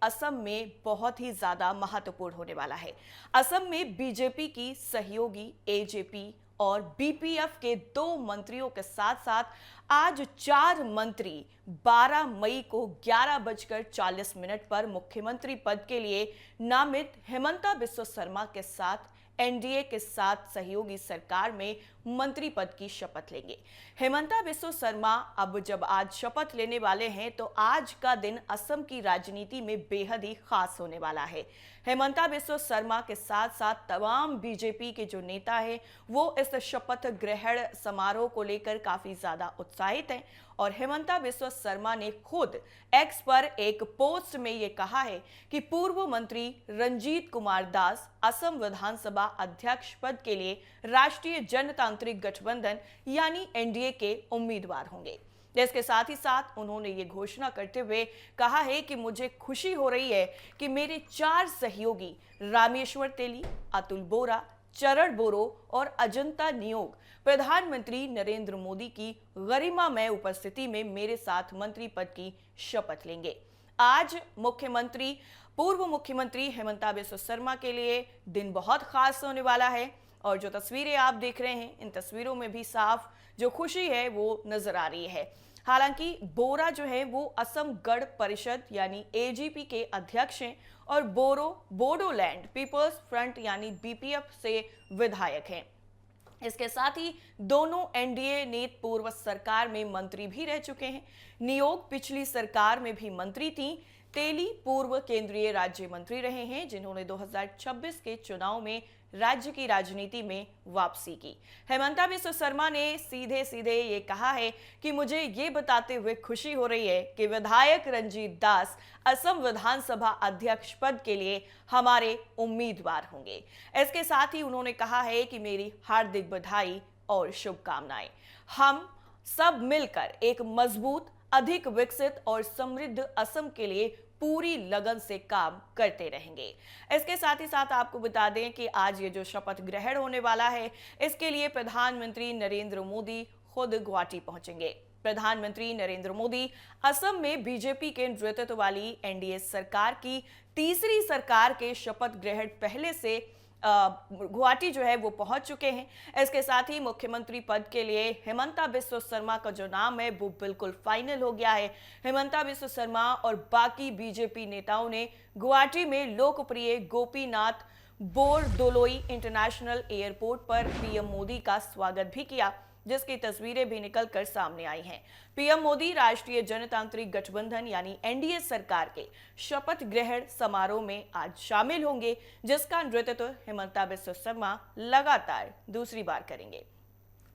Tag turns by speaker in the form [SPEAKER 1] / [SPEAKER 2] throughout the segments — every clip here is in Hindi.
[SPEAKER 1] असम में बहुत ही ज्यादा महत्वपूर्ण होने वाला है। असम में बीजेपी की सहयोगी एजेपी और बीपीएफ के 2 मंत्रियों के साथ साथ आज 4 मंत्री 12 मई को 11:40 पर मुख्यमंत्री पद के लिए नामित हेमंता बिस्वा शर्मा के साथ एनडीए के साथ सहयोगी सरकार में मंत्री पद की शपथ लेंगे। हेमंता बिस्वा शर्मा अब जब आज शपथ लेने वाले हैं तो आज का दिन असम की राजनीति में बेहद ही खास होने वाला है। हेमंता बिस्वा शर्मा के साथ साथ तमाम बीजेपी के जो नेता हैं वो इस शपथ ग्रहण समारोह को लेकर काफी ज्यादा उत्साहित हैं और हेमंता बिस्वा शर्मा ने खुद एक्स पर एक पोस्ट में ये कहा है कि पूर्व मंत्री रंजीत कुमार दास असम विधानसभा अध्यक्ष पद के लिए राष्ट्रीय जनतांत्रिक गठबंधन यानी एनडीए के उम्मीदवार होंगे। इसके साथ ही साथ उन्होंने ये घोषणा करते हुए कहा है कि मुझे खुशी हो रही है कि मेरे 4 सहयोगी रामेश्वर तेली, अतुल बोरा, चरण बोरो और अजंता नियोग प्रधानमंत्री नरेंद्र मोदी की गरिमामय उपस्थिति में मेरे साथ मंत्री पद की शपथ लेंगे। आज पूर्व मुख्यमंत्री हेमंता बिस्वा शर्मा के लिए दिन बहुत खास होने वाला है और जो तस्वीरें आप देख रहे हैं इन तस्वीरों में भी साफ जो खुशी है वो नजर आ रही है। हालांकि बोरा जो है वो असम गण परिषद यानी एजीपी के अध्यक्ष हैं और बोडोलैंड पीपल्स फ्रंट यानी बीपीएफ से विधायक हैं। इसके साथ ही दोनों एनडीए ने पूर्व सरकार में मंत्री भी रह चुके हैं। नियोग पिछली सरकार में भी मंत्री थी। तेली पूर्व केंद्रीय राज्य मंत्री रहे हैं जिन्होंने 2026 के चुनाव में राज्य की राजनीति में वापसी की। हेमंता बिस्वा शर्मा ने सीधे सीधे ये कहा है कि मुझे ये बताते हुए खुशी हो रही है कि विधायक रंजीत दास असम विधानसभा अध्यक्ष पद के लिए हमारे उम्मीदवार होंगे। इसके साथ ही उन्होंने कहा है कि मेरी हार्दिक बधाई और शुभकामनाएं। हम सब मिलकर एक मजबूत, अधिक विकसित और समृद्ध असम के लिए पूरी लगन से काम करते रहेंगे। इसके साथ ही साथ आपको बता दें कि आज ये जो शपथ ग्रहण होने वाला है इसके लिए प्रधानमंत्री नरेंद्र मोदी खुद गुवाहाटी पहुंचेंगे। प्रधानमंत्री नरेंद्र मोदी असम में बीजेपी के नेतृत्व वाली एनडीए सरकार की तीसरी सरकार के शपथ ग्रहण पहले से गुवाहाटी जो है वो पहुंच चुके हैं। इसके साथ ही मुख्यमंत्री पद के लिए हेमंता बिस्वा शर्मा का जो नाम है वो बिल्कुल फाइनल हो गया है। हेमंता बिस्वा शर्मा और बाकी बीजेपी नेताओं ने गुवाहाटी में लोकप्रिय गोपीनाथ बोरदोलोई इंटरनेशनल एयरपोर्ट पर पीएम मोदी का स्वागत भी किया जिसकी तस्वीरें भी निकलकर सामने आई हैं। पीएम मोदी राष्ट्रीय जनतांत्रिक गठबंधन यानी एनडीए सरकार के शपथ ग्रहण समारोह में आज शामिल होंगे जिसका नेतृत्व हेमंता बिस्वा शर्मा लगातार दूसरी बार करेंगे।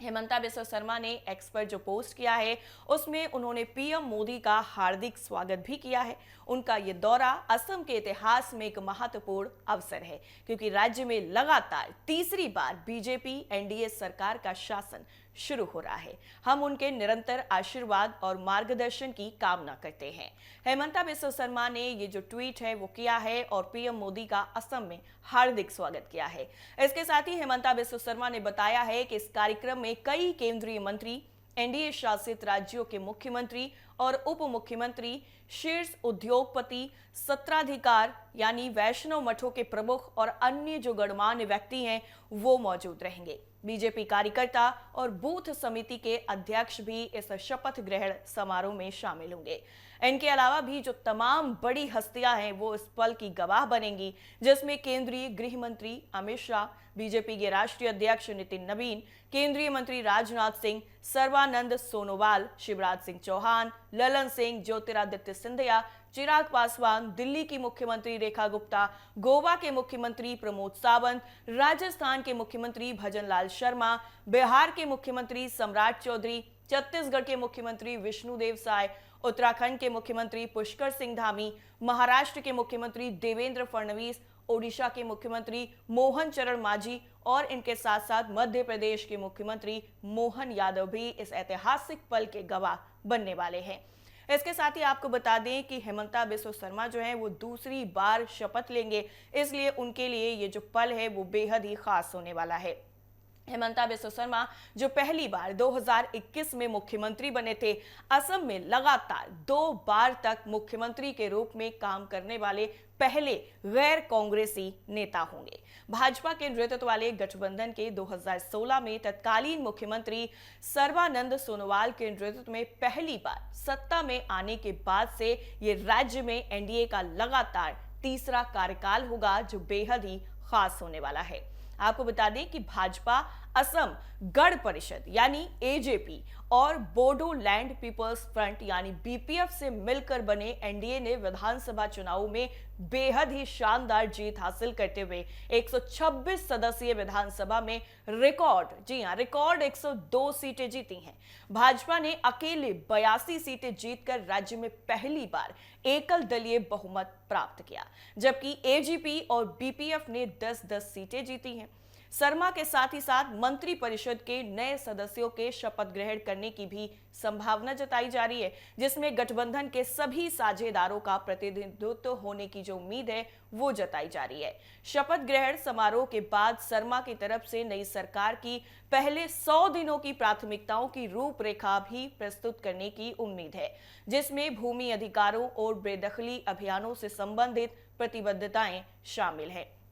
[SPEAKER 1] हेमंता बिस्वा शर्मा ने एक्स पर जो पोस्ट किया है उसमें उन्होंने पीएम मोदी का हार्दिक स्वागत भी किया है। उनका ये दौरा असम के इतिहास में एक महत्वपूर्ण अवसर है क्योंकि राज्य में लगातार तीसरी बार बीजेपी एनडीए सरकार का शासन शुरू हो रहा है। हम उनके निरंतर आशीर्वाद और मार्गदर्शन की कामना करते हैं। हेमंता बिस्वा शर्मा ने ये जो ट्वीट है वो किया है और पीएम मोदी का असम में हार्दिक स्वागत किया है। इसके साथ ही हेमंता बिस्वा शर्मा ने बताया है कि इस कार्यक्रम में कई केंद्रीय मंत्री, एनडीए शासित राज्यों के मुख्यमंत्री और उप मुख्यमंत्री, शीर्ष उद्योगपति, सत्राधिकार यानी वैष्णव मठों के प्रमुख और अन्य जो गणमान्य व्यक्ति हैं वो मौजूद रहेंगे। बीजेपी कार्यकर्ता और बूथ समिति के अध्यक्ष भी इस शपथ ग्रहण समारोह में शामिल होंगे। इनके अलावा भी जो तमाम बड़ी हस्तियां हैं वो इस पल की गवाह बनेंगी जिसमें केंद्रीय गृह मंत्री अमित शाह, बीजेपी के राष्ट्रीय अध्यक्ष नितिन नवीन, केंद्रीय मंत्री राजनाथ सिंह, सर्बानंद सोनोवाल, शिवराज सिंह चौहान, ललन सिंह, ज्योतिरादित्य सिंधिया, चिराग पासवान, दिल्ली की मुख्यमंत्री रेखा गुप्ता, गोवा के मुख्यमंत्री प्रमोद सावंत, राजस्थान के मुख्यमंत्री भजन लाल शर्मा, बिहार के मुख्यमंत्री सम्राट चौधरी, छत्तीसगढ़ के मुख्यमंत्री विष्णुदेव साय, उत्तराखंड के मुख्यमंत्री पुष्कर सिंह धामी, महाराष्ट्र के मुख्यमंत्री देवेंद्र फडणवीस, ओडिशा के मुख्यमंत्री मोहन चरण मांझी और इनके साथ साथ मध्य प्रदेश के मुख्यमंत्री मोहन यादव भी इस ऐतिहासिक पल के गवाह बनने वाले हैं। इसके साथ ही आपको बता दें कि हेमंता बिस्वा शर्मा जो है वो दूसरी बार शपथ लेंगे, इसलिए उनके लिए ये जो पल है वो बेहद ही खास होने वाला है। हेमंता बिस्वा शर्मा जो पहली बार 2021 में मुख्यमंत्री बने थे, असम में लगातार 2 बार तक मुख्यमंत्री के रूप में काम करने वाले पहले गैर कांग्रेसी नेता होंगे। भाजपा के नेतृत्व वाले गठबंधन के 2016 में तत्कालीन मुख्यमंत्री सर्बानंद सोनोवाल के नेतृत्व में पहली बार सत्ता में आने के बाद से ये राज्य में एनडीए का लगातार तीसरा कार्यकाल होगा, जो बेहद ही खास होने वाला है। आपको बता दें कि भाजपा असम गण परिषद यानी एजेपी और बोडोलैंड पीपल्स फ्रंट यानी बीपीएफ से मिलकर बने एनडीए ने विधानसभा चुनावों में बेहद ही शानदार जीत हासिल करते हुए 126 सदस्यीय विधानसभा में रिकॉर्ड 102 सीटें जीती हैं। भाजपा ने अकेले 82 सीटें जीतकर राज्य में पहली बार एकल दलीय बहुमत प्राप्त किया, जबकि एजीपी और बीपीएफ ने 10-10 सीटें जीती हैं। शर्मा के साथ ही साथ मंत्री परिषद के नए सदस्यों के शपथ ग्रहण करने की भी संभावना जताई जा रही है, जिसमें गठबंधन के सभी साझेदारों का प्रतिनिधित्व होने की जो उम्मीद है वो जताई जा रही है। शपथ ग्रहण समारोह के बाद शर्मा की तरफ से नई सरकार की पहले 100 दिनों की प्राथमिकताओं की रूपरेखा भी प्रस्तुत करने की उम्मीद है, जिसमें भूमि अधिकारों और बेदखली अभियानों से संबंधित प्रतिबद्धताएं शामिल है।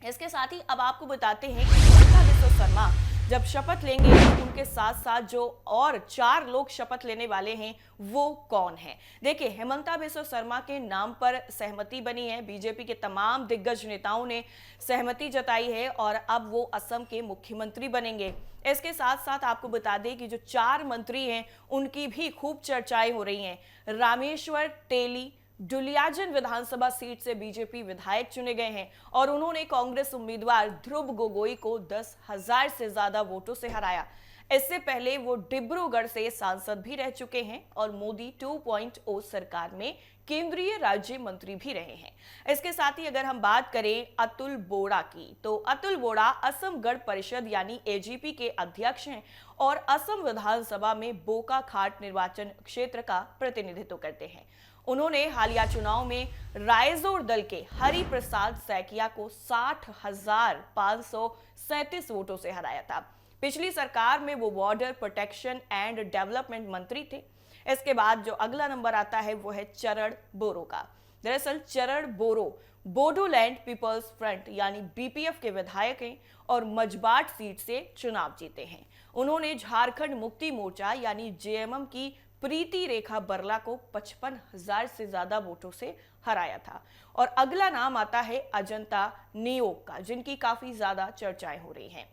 [SPEAKER 1] इसके साथ ही अब आपको बताते हैं कि हेमंता बिस्वा शर्मा जब शपथ लेंगे तो उनके साथ साथ जो और 4 लोग शपथ लेने वाले हैं वो कौन है। देखिए, हेमंता बिस्वा शर्मा के नाम पर सहमति बनी है, बीजेपी के तमाम दिग्गज नेताओं ने सहमति जताई है और अब वो असम के मुख्यमंत्री बनेंगे। इसके साथ साथ आपको बता दें कि जो 4 मंत्री हैं उनकी भी खूब चर्चाएं हो रही हैं। रामेश्वर तेली दुलियाजन विधानसभा सीट से बीजेपी विधायक चुने गए हैं और उन्होंने कांग्रेस उम्मीदवार ध्रुव गोगोई को 10,000 से ज्यादा वोटों से हराया। इससे पहले वो डिब्रूगढ़ से सांसद भी रह चुके हैं और मोदी 2.0 सरकार में केंद्रीय राज्य मंत्री भी रहे हैं। इसके साथ ही अगर हम बात करें अतुल बोरा की, तो अतुल बोरा असम गण परिषद यानी एजीपी के अध्यक्ष हैं और असम विधानसभा में बोकाखाट निर्वाचन क्षेत्र का प्रतिनिधित्व करते हैं। उन्होंने हालिया चुनाव में रायजोर दल के हरि प्रसाद सैकिया को 60,537 वोटों से हराया था। पिछली सरकार में वो बॉर्डर प्रोटेक्शन एंड डेवलपमेंट मंत्री थे। इसके बाद जो अगला नंबर आता है वो है चरण बोरो का। दरअसल चरण बोरो बोडोलैंड पीपल्स फ्रंट यानी बीपीएफ के विधायक हैं और मजबाट सीट से चुनाव जीते हैं। उन्होंने झारखंड मुक्ति मोर्चा यानी जेएमएम की प्रीति रेखा बरला को 55,000 से ज्यादा वोटों से हराया था। और अगला नाम आता है अजंता नियोग का, जिनकी काफी ज्यादा चर्चाएं हो रही हैं।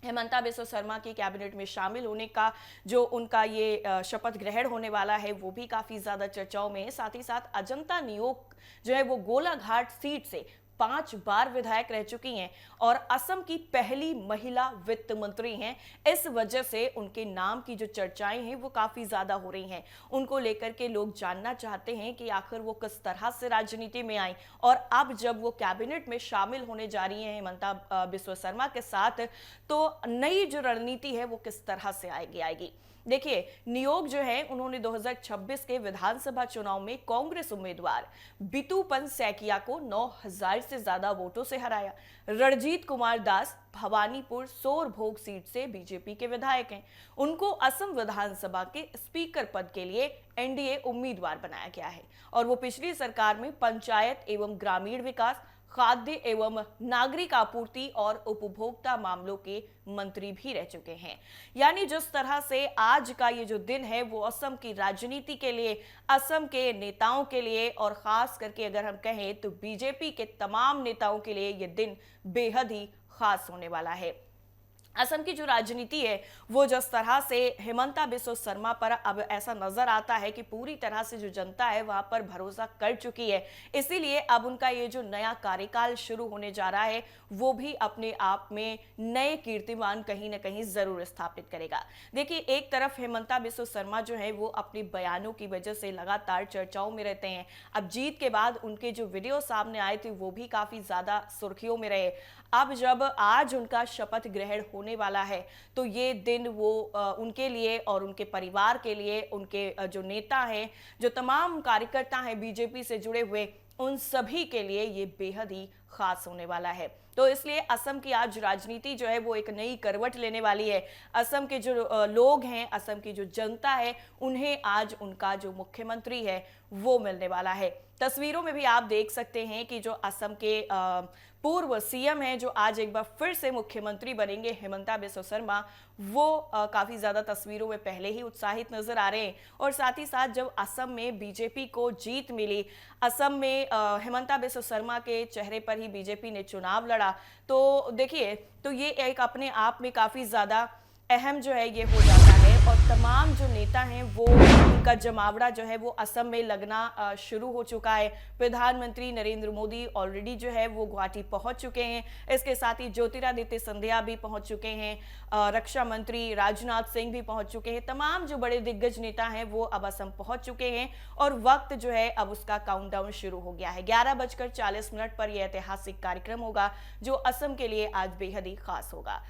[SPEAKER 1] हेमंता बिस्वा शर्मा की कैबिनेट में शामिल होने का जो उनका ये शपथ ग्रहण होने वाला है वो भी काफी ज्यादा चर्चाओं में है। साथ ही साथ अजंता नियोग जो है वो गोलाघाट सीट से 5 बार विधायक रह चुकी हैं और असम की पहली महिला वित्त मंत्री हैं। इस वजह से उनके नाम की जो चर्चाएं हैं वो काफी ज्यादा हो रही हैं। उनको लेकर के लोग जानना चाहते हैं कि आखिर वो किस तरह से राजनीति में आई और अब जब वो कैबिनेट में शामिल होने जा रही हैं हेमंता बिस्वा शर्मा के साथ, तो नई जो रणनीति है वो किस तरह से आएगी। देखिए, नियोग जो है उन्होंने 2026 के विधानसभा चुनाव में कांग्रेस उम्मीदवार बितुपन सैकिया को 9,000 से ज्यादा वोटों से हराया। रणजीत कुमार दास भवानीपुर सोरभोग सीट से बीजेपी के विधायक हैं। उनको असम विधानसभा के स्पीकर पद के लिए एनडीए उम्मीदवार बनाया गया है और वो पिछली सरकार में पंचायत एवं ग्रामीण विकास, खाद्य एवं नागरिक आपूर्ति और उपभोक्ता मामलों के मंत्री भी रह चुके हैं। यानी जिस तरह से आज का ये जो दिन है वो असम की राजनीति के लिए, असम के नेताओं के लिए और खास करके अगर हम कहें तो बीजेपी के तमाम नेताओं के लिए ये दिन बेहद ही खास होने वाला है। असम की जो राजनीति है वो जिस तरह से हेमंता बिस्वा शर्मा पर अब ऐसा नजर आता है कि पूरी तरह से जो जनता है वहां पर भरोसा कर चुकी है, इसीलिए अब उनका ये जो नया कार्यकाल शुरू होने जा रहा है वो भी अपने आप में नए कीर्तिमान कहीं ना कहीं जरूर स्थापित करेगा। देखिए, एक तरफ हेमंता बिस्वा शर्मा जो है वो अपने बयानों की वजह से लगातार चर्चाओं में रहते हैं। अब जीत के बाद उनके जो वीडियो सामने आए थे वो भी काफी ज्यादा सुर्खियों में रहे। अब जब आज उनका शपथ ग्रहण होने वाला है तो ये दिन वो उनके लिए और उनके परिवार के लिए, उनके जो नेता हैं, जो तमाम कार्यकर्ता हैं बीजेपी से जुड़े हुए, उन सभी के लिए ये बेहद ही खास होने वाला है। तो इसलिए असम की आज राजनीति जो है वो एक नई करवट लेने वाली है। असम के जो लोग हैं, असम की जो जनता है, उन्हें आज उनका जो मुख्यमंत्री है वो मिलने वाला है। तस्वीरों में भी आप देख सकते हैं कि जो असम के पूर्व सीएम हैं, जो आज एक बार फिर से मुख्यमंत्री बनेंगे, हिमंता बिस्वा शर्मा, वो काफी ज्यादा तस्वीरों में पहले ही उत्साहित नजर आ रहे हैं। और साथ ही साथ जब असम में बीजेपी को जीत मिली, असम में हिमंता बिस्वा शर्मा के चेहरे पर ही बीजेपी ने चुनाव लड़ा, तो देखिए, तो ये एक अपने आप में काफी ज्यादा अहम जो है ये हो जाता है। और तमाम जो नेता हैं वो उनका जमावड़ा जो है वो असम में लगना शुरू हो चुका है। प्रधानमंत्री नरेंद्र मोदी ऑलरेडी जो है वो गुवाहाटी पहुंच चुके हैं। इसके साथ ही ज्योतिरादित्य सिंधिया भी पहुंच चुके हैं, रक्षा मंत्री राजनाथ सिंह भी पहुंच चुके हैं। तमाम जो बड़े दिग्गज नेता हैं वो अब असम पहुंच चुके हैं और वक्त जो है अब उसका काउंटडाउन शुरू हो गया है। 11:40 पर यह ऐतिहासिक कार्यक्रम होगा जो असम के लिए आज बेहद ही खास होगा।